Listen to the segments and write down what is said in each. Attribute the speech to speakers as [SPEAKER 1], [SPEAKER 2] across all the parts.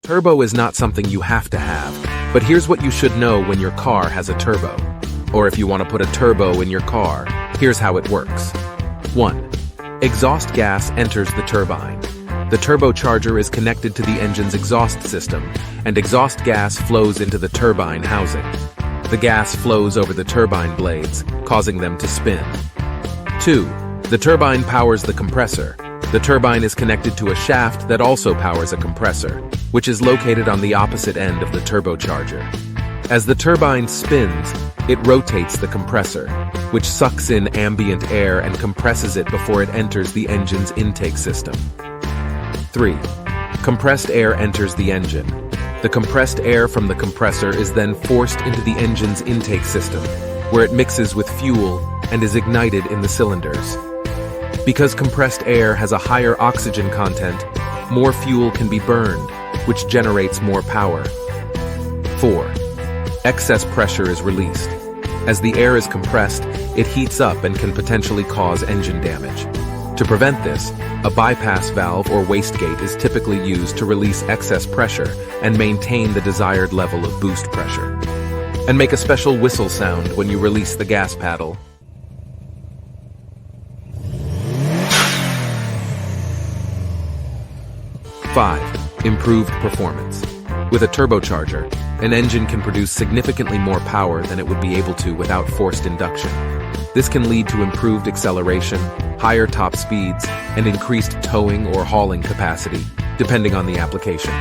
[SPEAKER 1] Turbo is not something you have to have, but here's what you should know when your car has a turbo. Or if you want to put a turbo in your car, here's how it works. 1. Exhaust gas enters the turbine. The turbocharger is connected to the engine's exhaust system, and exhaust gas flows into the turbine housing. The gas flows over the turbine blades, causing them to spin. 2. The turbine powers the compressor. The turbine is connected to a shaft that also powers a compressor, which is located on the opposite end of the turbocharger. As the turbine spins, it rotates the compressor, which sucks in ambient air and compresses it before it enters the engine's intake system. 3. Compressed air enters the engine. The compressed air from the compressor is then forced into the engine's intake system, where it mixes with fuel and is ignited in the cylinders. Because compressed air has a higher oxygen content, more fuel can be burned, which generates more power. 4. Excess pressure is released. As the air is compressed, it heats up and can potentially cause engine damage. To prevent this, a bypass valve or wastegate is typically used to release excess pressure and maintain the desired level of boost pressure. And make a special whistle sound when you release the gas pedal. 5. Improved performance. With a turbocharger, an engine can produce significantly more power than it would be able to without forced induction. This can lead to improved acceleration, higher top speeds, and increased towing or hauling capacity, depending on the application.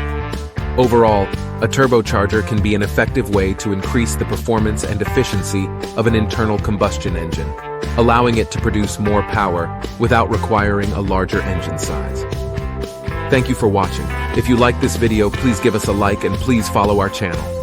[SPEAKER 1] Overall, a turbocharger can be an effective way to increase the performance and efficiency of an internal combustion engine, allowing it to produce more power without requiring a larger engine size. Thank you for watching. If you like this video, please give us a like and please follow our channel.